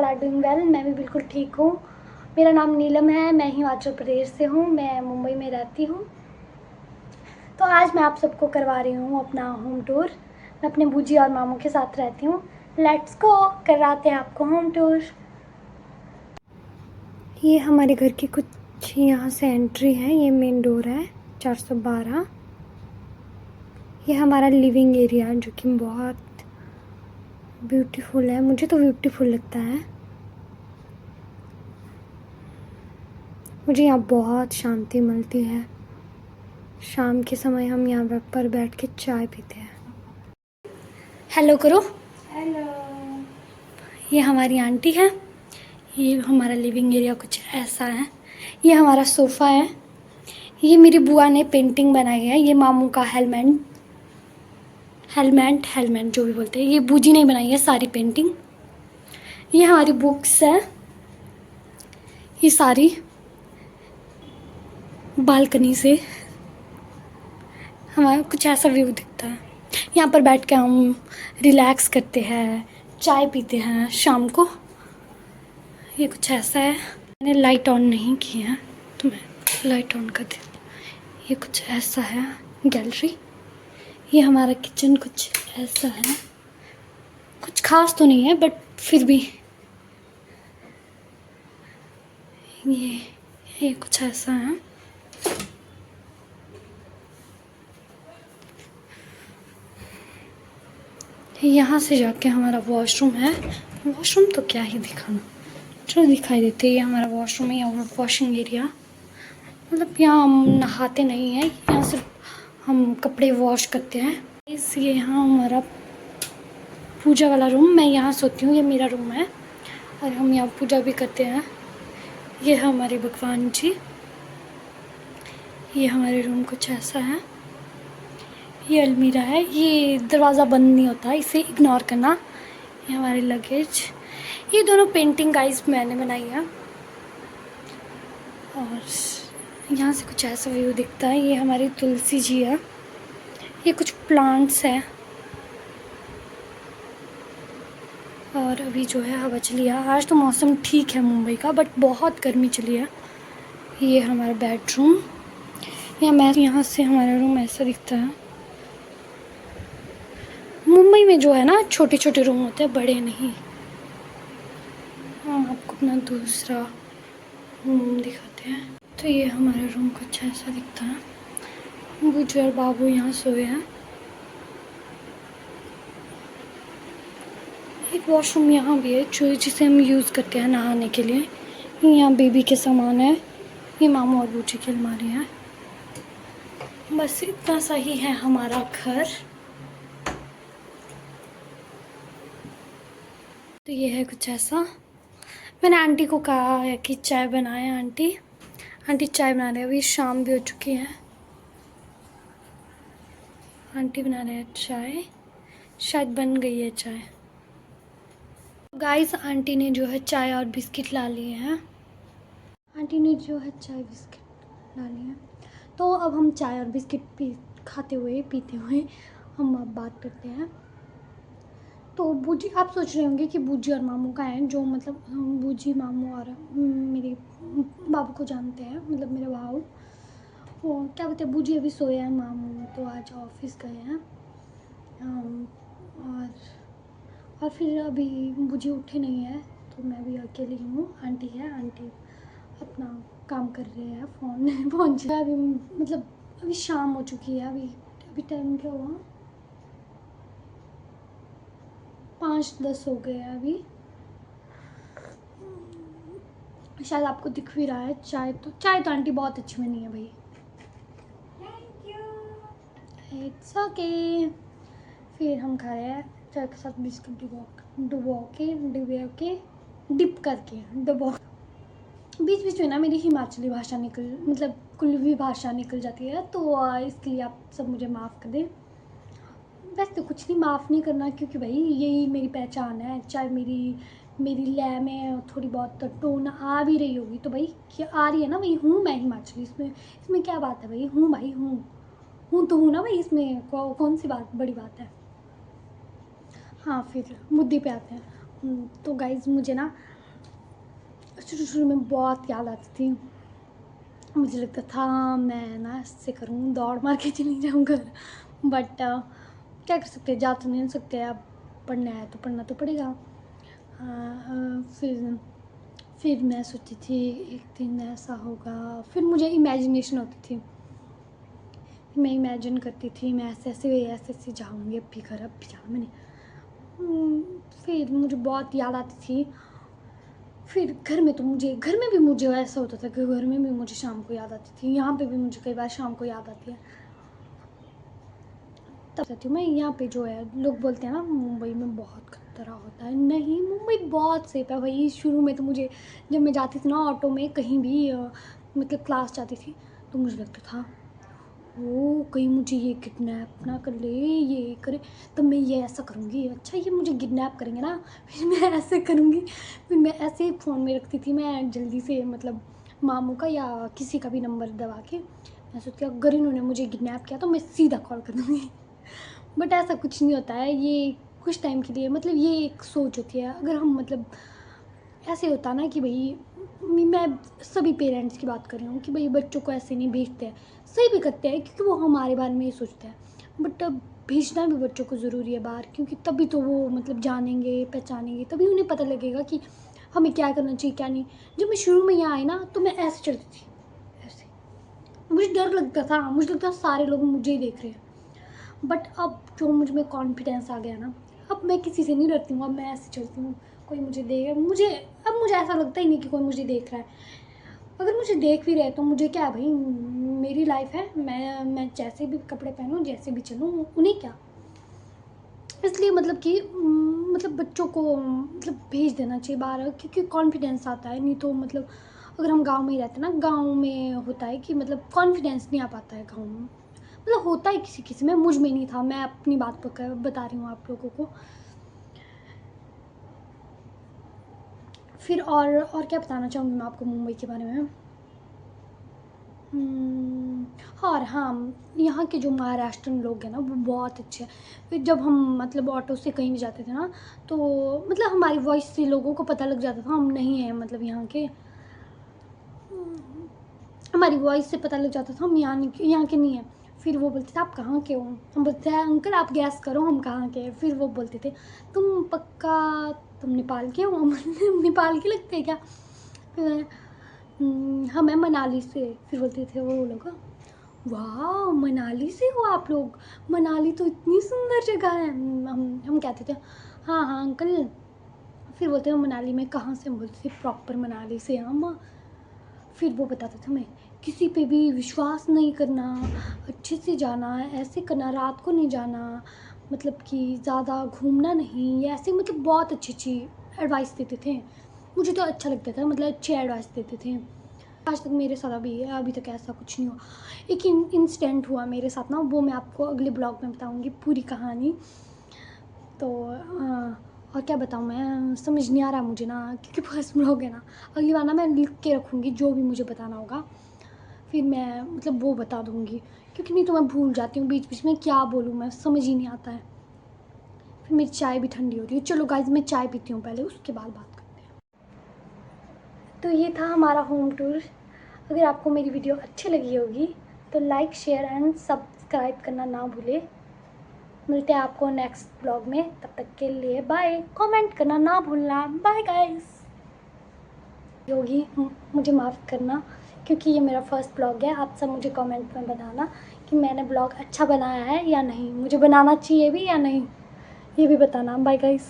Are doing well. मैं भी बिल्कुल ठीक हूँ। मेरा नाम नीलम है, मैं हिमाचल प्रदेश से हूँ, मैं मुंबई में रहती हूँ। तो आज मैं आप सबको करवा रही हूँ अपना होम टूर। मैं अपने बूजी और मामू के साथ रहती हूँ। लेट्स गो, करवाते हैं आपको होम टूर। ये हमारे घर की कुछ यहाँ से एंट्री है, ये मेन डोर है 412। ये हमारा लिविंग एरिया जो कि बहुत ब्यूटीफुल है, मुझे तो ब्यूटीफुल लगता है। मुझे यहाँ बहुत शांति मिलती है। शाम के समय हम यहाँ पर बैठ के चाय पीते हैं। हेलो करो। हेलो। ये हमारी आंटी है। ये हमारा लिविंग एरिया कुछ ऐसा है। ये हमारा सोफ़ा है। ये मेरी बुआ ने पेंटिंग बनाई है। ये मामू का हेलमेट जो भी बोलते हैं, ये बूजी ने बनाई है सारी पेंटिंग। ये हमारी बुक्स है, ये सारी बालकनी से हमारा कुछ ऐसा व्यू दिखता है। यहाँ पर बैठ के हम रिलैक्स करते हैं, चाय पीते हैं शाम को। ये कुछ ऐसा है। मैंने लाइट ऑन नहीं की है तो मैं लाइट ऑन कर देती हूँ। ये कुछ ऐसा है गैलरी। ये हमारा किचन कुछ ऐसा है। कुछ खास तो नहीं है बट फिर भी ये कुछ ऐसा है। यहाँ से जाके हमारा वॉशरूम है। वॉशरूम तो क्या ही दिखाना, चलो दिखाई देते। ये हमारा वॉशरूम है, यहाँ वॉशिंग एरिया। मतलब यहाँ हम नहाते नहीं हैं, यहाँ सिर्फ हम कपड़े वॉश करते हैं। ये यहाँ हमारा पूजा वाला रूम, मैं यहाँ सोती हूँ, ये मेरा रूम है और हम यहाँ पूजा भी करते हैं। ये है हमारे भगवान जी। ये हमारे रूम कुछ ऐसा है। ये अलमीरा है, ये दरवाज़ा बंद नहीं होता, इसे इग्नोर करना। ये हमारे लगेज। ये दोनों पेंटिंग गाइस मैंने बनाई है। और यहाँ से कुछ ऐसा व्यू दिखता है। ये हमारी तुलसी जी है। ये कुछ प्लांट्स हैं और अभी जो है हवा चली है। आज तो मौसम ठीक है मुंबई का, बट बहुत गर्मी चली है। ये हमारा बेडरूम। यहाँ से हमारा रूम ऐसा दिखता है। मुंबई में जो है ना छोटे छोटे रूम होते हैं, बड़े नहीं। हम आपको अपना दूसरा रूम दिखाते हैं। तो ये हमारा रूम कुछ ऐसा दिखता है। बूजी और बाबू यहाँ सोए हैं। एक वॉशरूम यहाँ भी है जो जिसे हम यूज़ करते हैं नहाने के लिए। यहाँ बेबी के सामान है। ये मामू और बूजी की अलमारी है। बस इतना सा ही है हमारा घर। तो ये है कुछ ऐसा। मैंने आंटी को कहा है कि चाय बनाए। आंटी चाय बना रहे हैं। अभी शाम भी हो चुकी है। आंटी बना रहे हैं चाय, शायद बन गई है चाय। गाइस आंटी ने जो है चाय और बिस्किट ला लिए हैं। तो अब हम चाय और बिस्किट पीते हुए हम अब बात करते हैं। तो बूजी, आप सोच रहे होंगे कि बूजी और मामू का है, जो मतलब हम बूजी मामू और मेरे बाबू को जानते हैं, मतलब मेरे भाव। वो क्या बोलते हैं, बूजी अभी सोए हैं, मामू तो आज ऑफिस गए हैं। और फिर अभी बूजी उठे नहीं है तो मैं भी अकेली हूँ। आंटी है, आंटी अपना काम कर रहे हैं, फ़ोन चला। अभी मतलब अभी शाम हो चुकी है। अभी टाइम क्या हुआ, 5:10 हो गए हैं अभी। शायद आपको दिख भी रहा है। चाय तो आंटी बहुत अच्छी बनी है भाई। Thank you. It's okay. फिर हम खा रहे हैं चाय के साथ बिस्किट डिप करके। बीच बीच में ना मेरी हिमाचली भाषा मतलब कुल्लवी भाषा निकल जाती है, तो इसके लिए आप सब मुझे माफ़ कर दें। वैसे तो कुछ नहीं, माफ़ नहीं करना, क्योंकि भाई यही मेरी पहचान है। चाहे मेरी लय में थोड़ी बहुत टोन आ भी रही होगी तो भाई क्या आ रही है ना, भाई हूँ मैं हिमाचली। इसमें क्या बात है भाई, हूँ तो हूँ ना भाई, इसमें कौन सी बड़ी बात है। हाँ, फिर मुद्दे पे आते हैं। तो गाइज़ मुझे ना शुरू शुरू में बहुत याद आती थी। मुझे लगता था मैं ना ऐसे करूँ, दौड़ मार के चली जाऊँ घर, बट क्या कर सकते हैं, जा तो नहीं सकते। अब पढ़ना है तो पढ़ना तो पड़ेगा। फिर मैं सोचती थी एक दिन ऐसा होगा, फिर मुझे इमेजिनेशन होती थी, मैं इमेजिन करती थी मैं ऐसे जाऊँगी, अब भी घर, अब भी जाना मैंने। फिर मुझे बहुत याद आती थी। फिर घर में भी मुझे ऐसा होता था कि घर में भी मुझे शाम को याद आती थी, यहाँ पे भी मुझे कई बार शाम को याद आती है। तब कहती हूँ मैं, यहाँ पे जो है लोग बोलते हैं ना मुंबई में बहुत खतरा होता है, नहीं मुंबई बहुत सेफ है। वही शुरू में तो मुझे, जब मैं जाती थी ना ऑटो में कहीं भी मतलब क्लास जाती थी, तो मुझे लगता था वो कहीं मुझे ये किडनैप ना कर ले, ये करे, तब मैं ये ऐसा करूँगी, अच्छा ये मुझे किडनैप करेंगे ना, फिर मैं ऐसे करूँगी। फिर मैं ऐसे ही फ़ोन में रखती थी, मैं जल्दी से मतलब मामू का या किसी का भी नंबर दबा के मैं सोचती अगर इन्होंने मुझे किडनैप किया तो मैं सीधा कॉल कर दूँगी। बट ऐसा कुछ नहीं होता है, ये कुछ टाइम के लिए, मतलब ये एक सोच होती है। अगर हम मतलब ऐसे होता ना कि भाई, मैं सभी पेरेंट्स की बात कर रही हूँ कि भाई बच्चों को ऐसे नहीं भेजते हैं, सही भी करते हैं क्योंकि वो हमारे बारे में ही सोचते हैं, बट अब भेजना भी बच्चों को ज़रूरी है बाहर, क्योंकि तभी तो वो मतलब जानेंगे पहचानेंगे, तभी उन्हें पता लगेगा कि हमें क्या करना चाहिए क्या नहीं। जब मैं शुरू में यहाँ आई ना तो मैं ऐसे चलती थी, ऐसे मुझे डर लगता था, मुझे लगता था सारे लोग मुझे ही देख रहे हैं। बट अब जो मुझ में कॉन्फिडेंस आ गया ना, अब मैं किसी से नहीं डरती हूँ, अब मैं ऐसे चलती हूँ, कोई मुझे देख मुझे अब मुझे ऐसा लगता ही नहीं कि कोई मुझे देख रहा है। अगर मुझे देख भी रहे तो मुझे क्या भाई, मेरी लाइफ है, मैं जैसे भी कपड़े पहनूँ जैसे भी चलूँ, उन्हें क्या। इसलिए मतलब कि मतलब बच्चों को मतलब भेज देना चाहिए बाहर, क्योंकि कॉन्फिडेंस आता है। नहीं तो मतलब अगर हम गांव में ही रहते ना, गांव में होता है कि मतलब कॉन्फिडेंस नहीं आ पाता है गांव में, मतलब होता है किसी किसी में, मुझ में नहीं था। मैं अपनी बात बता रही हूँ आप लोगों को। फिर और क्या बताना चाहूँगी मैं आपको मुंबई के बारे में। और हाँ, यहाँ के जो महाराष्ट्रन लोग हैं ना वो बहुत अच्छे हैं। फिर जब हम मतलब ऑटो से कहीं भी जाते थे ना, तो मतलब हमारी वॉइस से लोगों को पता लग जाता था हम नहीं हैं मतलब यहाँ के, हमारी वॉइस से पता लग जाता था हम यहाँ के नहीं हैं। फिर वो बोलते थे आप कहाँ के हो, हम बोलते हैं अंकल आप गैस करो हम कहाँ के हैं। फिर वो बोलते थे तुम पक्का तुम नेपाल के हो, हम नेपाल के लगते हैं क्या। फिर हाँ मैं मनाली से। फिर बोलते थे वो लोग वाह मनाली से हो आप लोग, मनाली तो इतनी सुंदर जगह है। हम कहते थे हाँ हाँ अंकल। फिर बोलते हैं मनाली में कहाँ से, हम बोलते थे प्रॉपर मनाली से हम। फिर वो बताता था मैं किसी पे भी विश्वास नहीं करना, अच्छे से जाना, ऐसे करना, रात को नहीं जाना, मतलब कि ज़्यादा घूमना नहीं, या ऐसे मतलब बहुत अच्छी अच्छी एडवाइस देते थे। मुझे तो अच्छा लगता था, मतलब अच्छी एडवाइस देते थे। आज तक मेरे साथ अभी तक ऐसा कुछ नहीं हुआ। एक इंसिडेंट हुआ मेरे साथ ना, वो मैं आपको अगले ब्लॉग में बताऊँगी पूरी कहानी। तो और क्या बताऊँ मैं, समझ नहीं आ रहा मुझे ना, क्योंकि फर्स्ट ब्लॉग है ना। अगली बार ना मैं लिख के रखूँगी जो भी मुझे बताना होगा, फिर मैं मतलब वो बता दूँगी, क्योंकि नहीं तो मैं भूल जाती हूँ बीच बीच में क्या बोलूँ, मैं समझ ही नहीं आता है। फिर मेरी चाय भी ठंडी हो रही है। चलो गाइज मैं चाय पीती हूँ पहले, उसके बाद बात करते हैं। तो ये था हमारा होम टूर। अगर आपको मेरी वीडियो अच्छी लगी होगी तो लाइक शेयर एंड सब्सक्राइब करना ना भूलें। मिलते हैं आपको नेक्स्ट ब्लॉग में, तब तक के लिए बाय। कमेंट करना ना भूलना, बाय गाइस। योगी मुझे माफ़ करना, क्योंकि ये मेरा फर्स्ट ब्लॉग है। आप सब मुझे कमेंट में बताना कि मैंने ब्लॉग अच्छा बनाया है या नहीं, मुझे बनाना चाहिए भी या नहीं, ये भी बताना। Bye guys.